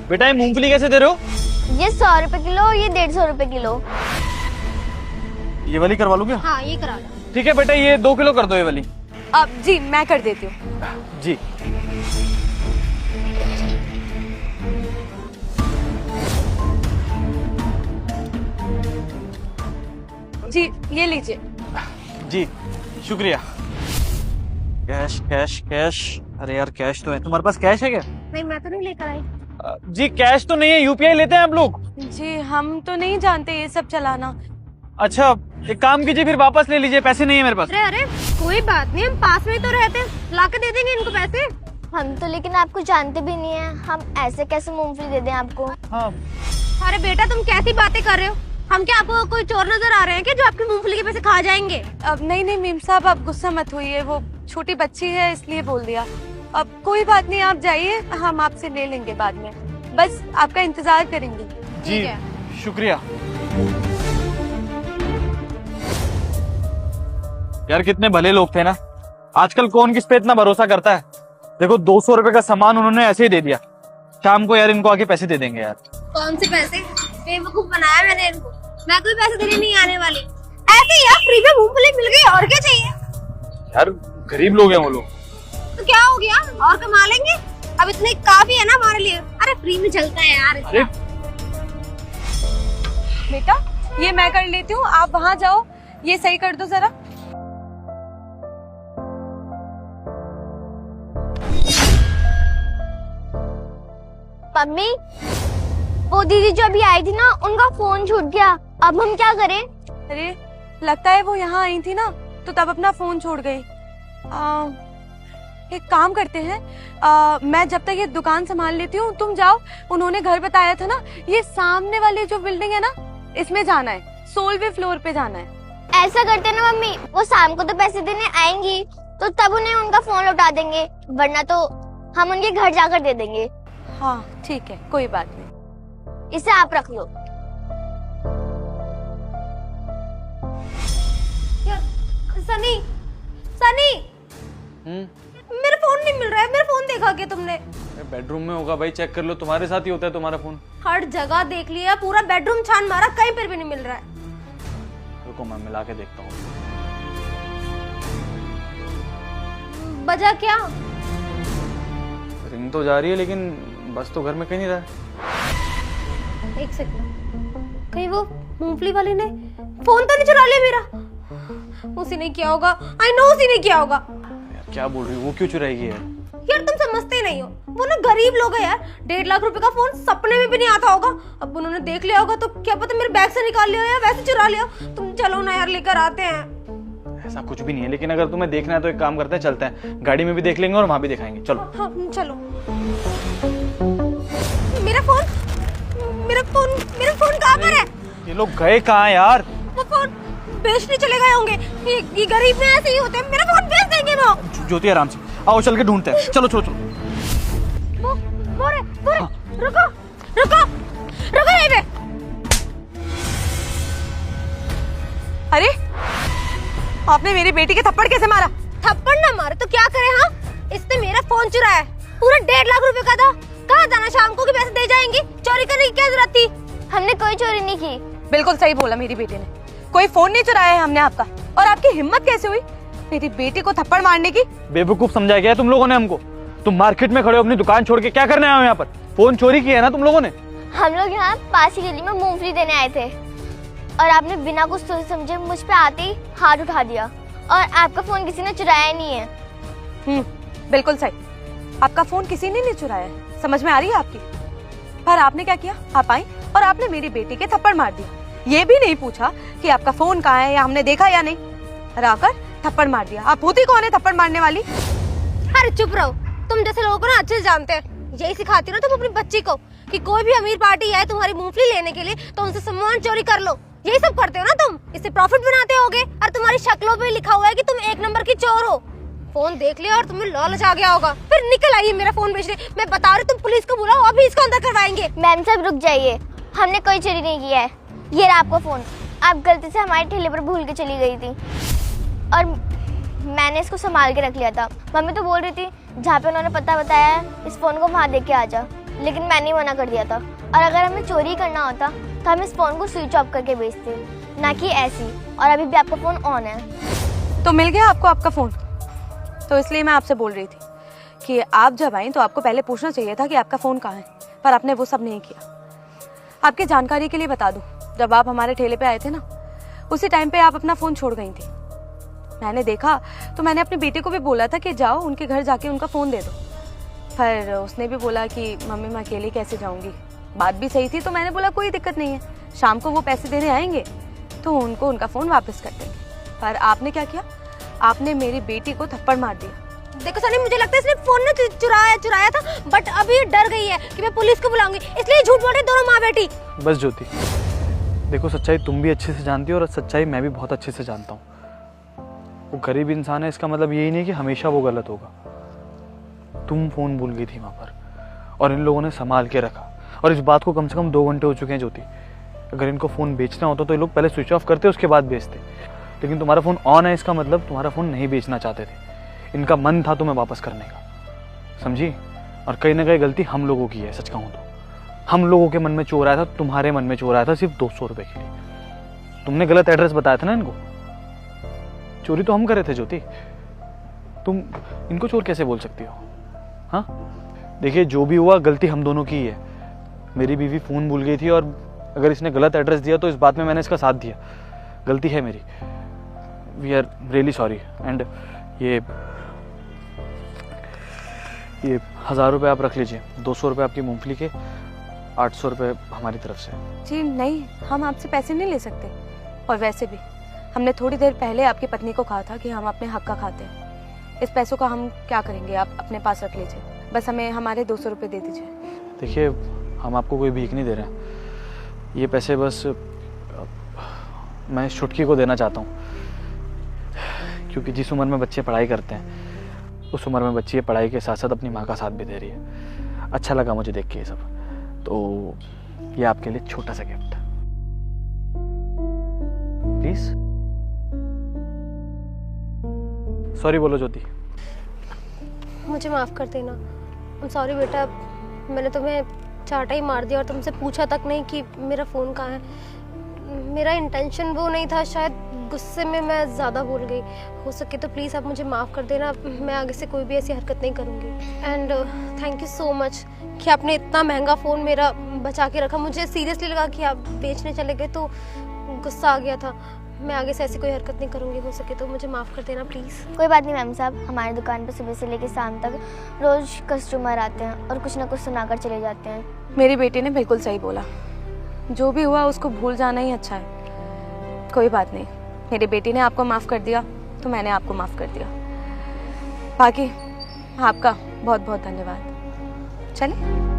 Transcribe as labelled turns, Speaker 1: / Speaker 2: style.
Speaker 1: बेटा ये मूंगफली कैसे दे रहे हो?
Speaker 2: ये 100 रुपए किलो और ये 150 रुपए किलो।
Speaker 1: ये वाली करवा लो क्या?
Speaker 2: हाँ ये करा लो।
Speaker 1: ठीक है बेटा, ये 2 किलो कर दो ये वाली।
Speaker 3: अब जी मैं कर देती हूँ।
Speaker 1: जी
Speaker 3: जी ये लीजिए।
Speaker 1: जी शुक्रिया। Cash cash cash. अरे यार कैश तो है, तुम्हारे पास कैश है क्या?
Speaker 2: नहीं मैं तो नहीं लेकर आई।
Speaker 1: जी कैश तो नहीं है, यूपीआई लेते हैं आप लोग?
Speaker 3: जी हम तो नहीं जानते ये सब चलाना।
Speaker 1: अच्छा एक काम कीजिए, फिर वापस ले लीजिए, पैसे नहीं है मेरे पास।
Speaker 2: अरे अरे कोई बात नहीं, हम पास में ही तो रहते हैं, ला के दे देंगे इनको पैसे। हम तो लेकिन आपको जानते भी नहीं है, हम ऐसे कैसे मूंगफली दे दें आपको?
Speaker 1: हाँ
Speaker 2: अरे बेटा तुम कैसी बातें कर रहे हो? हम क्या आपको कोई चोर नजर आ रहे हैं क्या जो आपकी मूंगफली के पैसे खा जाएंगे?
Speaker 3: अब नहीं मीम साहब आप गुस्सा मत होइए, वो छोटी बच्ची है इसलिए बोल दिया। अब कोई बात नहीं, आप जाइए, हम आपसे ले लेंगे बाद में, बस आपका इंतजार करेंगे।
Speaker 1: जी शुक्रिया। यार कितने भले लोग थे ना, आजकल कौन किस पे इतना भरोसा करता है। देखो 200 रुपए का सामान उन्होंने ऐसे ही दे दिया, शाम को यार इनको आके पैसे दे देंगे यार।
Speaker 2: कौन से पैसे? बेवकूफ बनाया मैंने इनको, मैं कोई पैसे देने नहीं आने वाली। ऐसे यार फ्री में मूंगफली मिल गई, और क्या चाहिए?
Speaker 1: यार गरीब लोग हैं वो लोग।
Speaker 2: तो क्या हो गया, और कमा लेंगे, अब इतने काफी है ना हमारे लिए। अरे फ्री में चलता है यार।
Speaker 1: अरे
Speaker 3: बेटा ये मैं कर लेती हूँ, आप वहाँ जाओ, ये सही कर दो जरा।
Speaker 2: मम्मी वो दीदी जो अभी आई थी ना, उनका फोन छूट गया, अब हम क्या करें?
Speaker 3: अरे लगता है वो यहाँ आई थी ना, तो तब अपना फोन छोड़ गई। एक काम करते हैं, मैं जब तक ये दुकान संभाल लेती हूँ, तुम जाओ, उन्होंने घर बताया था ना, ये सामने वाली जो बिल्डिंग है ना, इसमें जाना है, 16वें फ्लोर पे जाना है।
Speaker 2: ऐसा करते ना मम्मी, वो शाम को तो पैसे देने आएंगी, तो तब उन्हें उनका फोन लौटा देंगे, वरना तो हम उनके घर जाकर दे देंगे।
Speaker 3: हाँ ठीक है, कोई बात नहीं,
Speaker 2: इसे आप रख लो। सनी सनी मेरा फोन नहीं मिल रहा है, मेरा फोन देखा क्या तुमने?
Speaker 1: बेडरूम में होगा भाई, चेक कर लो, तुम्हारे साथ ही होता है तुम्हारा फोन।
Speaker 2: हर जगह देख लिया, पूरा बेडरूम छान मारा, कहीं पर भी नहीं मिल रहा है।
Speaker 1: रुको मैं मिला के देखता हूँ।
Speaker 2: बजा क्या?
Speaker 1: रिंग तो जा रही है लेकिन बस तो घर में कहीं नहीं रहा है।
Speaker 2: एक सेकंड, कहीं वो मूंगफली वाले ने फोन तो नहीं चुरा लिया मेरा? उसी ने किया होगा, आई नो उसी ने किया होगा।
Speaker 1: यार क्या बोल रही हो, वो क्यों चुराएगी यार?
Speaker 2: यार तुम समझते ही नहीं हो, वो ना गरीब लोग हैं यार, 1.5 लाख रुपए का फोन सपने में भी नहीं आता होगा। अब उन्होंने देख लिया होगा तो क्या पता मेरे बैग से निकाल लिया या वैसे चुरा लिया। तुम चलो ना यार, लेकर आते हैं।
Speaker 1: ऐसा कुछ भी नहीं है, लेकिन अगर तुम्हें देखना है तो एक काम करते हैं, चलते हैं, गाड़ी में भी देख लेंगे और वहां भी दिखाएंगे। चलो।
Speaker 2: हाँ चलो। मेरा फोन कहाँ पर है?
Speaker 1: ये लोग गए कहाँ यार?
Speaker 2: वो फोन बेचने चले गए होंगे, ये गरीब में ऐसे ही होते हैं, मेरा फोन बेच देंगे वो।
Speaker 1: ज्योति आराम से आओ, चल के ढूंढते हैं, चलो चलो चलो।
Speaker 2: वो रे, रुको यहीं पे।
Speaker 3: अरे आपने मेरी बेटी के थप्पड़ कैसे मारा?
Speaker 2: थप्पड़ ना मारे तो क्या करे? हाँ इसने मेरा फोन चुराया, पूरा 1.5 लाख रुपए का था। कहा था ना शाम को कि पैसे दे जाएंगी, चोरी करने की क्या जरूरत थी? हमने कोई चोरी नहीं की।
Speaker 3: बिल्कुल सही बोला मेरी बेटी ने, कोई फोन नहीं चुराया है हमने आपका। और आपकी हिम्मत कैसे हुई मेरी बेटी को थप्पड़ मारने की?
Speaker 1: बेवकूफ समझा गया तुम लोगों ने हमको। तुम मार्केट में खड़े हो अपनी दुकान छोड़ के, क्या करने आए हो यहाँ पर? फोन चोरी किया है ना तुम लोगों ने?
Speaker 2: हम लोग यहाँ पास ही गली में मूंगफली देने आए थे और आपने बिना कुछ सोचे समझे मुझ पे आते ही हाथ उठा दिया, और आपका फोन किसी ने चुराया नहीं है।
Speaker 3: बिल्कुल सही, आपका फोन किसी ने नहीं चुराया है, समझ में आ रही है आपकी? पर आपने क्या किया? आप आई और आपने मेरी बेटी के थप्पड़ मार दिया, ये भी नहीं पूछा कि आपका फोन कहाँ है या हमने देखा या नहीं, आकर थप्पड़ मार दिया। आप होती कौन है थप्पड़ मारने वाली?
Speaker 2: अरे चुप रहो, तुम जैसे लोगों को ना अच्छे से जानते हैं। यही सिखाती हो ना तुम अपनी बच्ची को कि कोई भी अमीर पार्टी आए तुम्हारी मूंगफली लेने के लिए तो उनसे सामान चोरी कर लो। यही सब करते हो ना तुम, इससे प्रॉफिट बनाते होगे, और तुम्हारी शक्लों पे लिखा हुआ है कि तुम 1 नंबर की चोर हो। फोन देख लिया और तुम्हें लालच आ गया होगा, फिर निकल आइए मेरा फोन बेचने। मैं बता रही हूँ, तुम पुलिस को बुलाओ, अभी इसको अंदर करवाएंगे। मैम साहब रुक जाइए, हमने कोई चोरी नहीं किया है। ये रहा आपका फोन, आप गलती से हमारे ठेले पर भूल के चली गई थी और मैंने इसको संभाल के रख लिया था। मम्मी तो बोल रही थी जहाँ पे उन्होंने पता बताया है इस फोन को वहाँ देके आ जा।
Speaker 4: लेकिन मैंने मना कर दिया था। और अगर हमें चोरी करना होता तो हम इस फ़ोन को स्विच ऑफ करके बेचते, ना कि ऐसी। और अभी भी आपका फ़ोन ऑन है।
Speaker 3: तो मिल गया आपको आपका फ़ोन? तो इसलिए मैं आपसे बोल रही थी कि आप जब आई तो आपको पहले पूछना चाहिए था कि आपका फ़ोन कहाँ है, पर आपने वो सब नहीं किया। आपकी जानकारी के लिए बता दूं, जब आप हमारे ठेले पे आए थे ना, उसी टाइम पे आप अपना फ़ोन छोड़ गई थी। मैंने देखा तो मैंने अपनी बेटी को भी बोला था कि जाओ उनके घर जाके उनका फ़ोन दे दो, पर उसने भी बोला कि मम्मी मैं अकेले कैसे जाऊँगी। बात भी सही थी, तो मैंने बोला कोई दिक्कत नहीं है, शाम को वो पैसे देने आएंगे तो उनको उनका फ़ोन वापस कर देंगे। पर आपने क्या किया? आपने मेरी बेटी को थप्पड़ मार दिया।
Speaker 2: देखो सनी, मुझे लगता है इसने फोन ना चुराया था, बट अभी ये डर गई है कि मैं पुलिस को बुलाऊंगी, इसलिए झूठ बोल रहे दोनों माँ बेटी।
Speaker 1: बस ज्योति, देखो सच्चाई तुम भी अच्छे से जानती हो और सच्चाई मैं भी बहुत अच्छे से जानता हूँ। वो गरीब इंसान है, इसका मतलब यही नहीं कि हमेशा वो गलत होगा। तुम फोन भूल गई थी वहां पर और इन लोगों ने संभाल के रखा, और इस बात को कम से कम 2 घंटे हो चुके हैं ज्योति। अगर इनको फोन बेचना होता तो ये लोग पहले स्विच ऑफ करते उसके बाद बेचते, लेकिन तुम्हारा फोन ऑन है, इसका मतलब तुम्हारा फोन नहीं बेचना चाहते थे। इनका मन था तुम्हें वापस करने का, समझी? और कहीं ना कहीं गलती हम लोगों की है। सच कहूँ तो हम लोगों के मन में चोर आया था, तुम्हारे मन में चोर आया था सिर्फ 200 रुपए के लिए। तुमने गलत एड्रेस बताया था ना इनको। चोरी तो हम करे थे ज्योति, तुम इनको चोर कैसे बोल सकती हो? हाँ देखिए, जो भी हुआ गलती हम दोनों की ही है। मेरी बीवी फोन भूल गई थी और अगर इसने गलत एड्रेस दिया तो इस बात में मैंने इसका साथ दिया। गलती है मेरी। We are really sorry. And ये 1000 रुपये आप रख लीजिए, 200 रुपये आपकी मूंगफली के, 800 रुपये हमारी तरफ से।
Speaker 3: जी नहीं, हम आपसे पैसे नहीं ले सकते। और वैसे भी हमने थोड़ी देर पहले आपकी पत्नी को कहा था कि हम अपने हक का खाते हैं। इस पैसों का हम क्या करेंगे, आप अपने पास रख लीजिए। बस हमें हमारे 200 रुपये दे दीजिए।
Speaker 1: देखिए, हम आपको कोई भीख नहीं दे रहे हैं। ये पैसे बस मैं छुटकी को देना चाहता हूँ, क्योंकि जिस उम्र में बच्चे पढ़ाई करते हैं उस उम्र में बच्ची पढ़ाई के साथ साथ अपनी माँ का साथ भी दे रही है। अच्छा लगा मुझे देख के ये सब, तो ये आपके लिए छोटा सा गिफ्ट, प्लीज। सॉरी बोलो ज्योति।
Speaker 2: मुझे माफ कर देना। I'm सॉरी बेटा, मैंने तुम्हें चाटा ही मार दिया और तुमसे पूछा तक नहीं कि मेरा फ़ोन कहाँ है। मेरा इंटेंशन वो नहीं था, शायद गुस्से में मैं ज़्यादा बोल गई। हो सके तो प्लीज़ आप मुझे माफ़ कर देना, मैं आगे से कोई भी ऐसी हरकत नहीं करूँगी। And thank you so much कि आपने इतना महंगा फ़ोन मेरा बचा के रखा। मुझे सीरियसली लगा कि आप बेचने चले गए तो गुस्सा आ गया था। मैं आगे से ऐसी कोई हरकत नहीं करूँगी। हो सके तो मुझे माफ़ कर देना प्लीज़।
Speaker 4: कोई बात नहीं मैम साहब, हमारी दुकान पर सुबह से लेकर शाम तक रोज़ कस्टमर आते हैं और कुछ ना कुछ सुनाकर चले जाते हैं।
Speaker 3: मेरी बेटी ने बिल्कुल सही बोला, जो भी हुआ उसको भूल जाना ही अच्छा है। कोई बात नहीं, मेरी बेटी ने आपको माफ़ कर दिया तो मैंने आपको माफ़ कर दिया। बाकी आपका बहुत बहुत धन्यवाद। चलिए।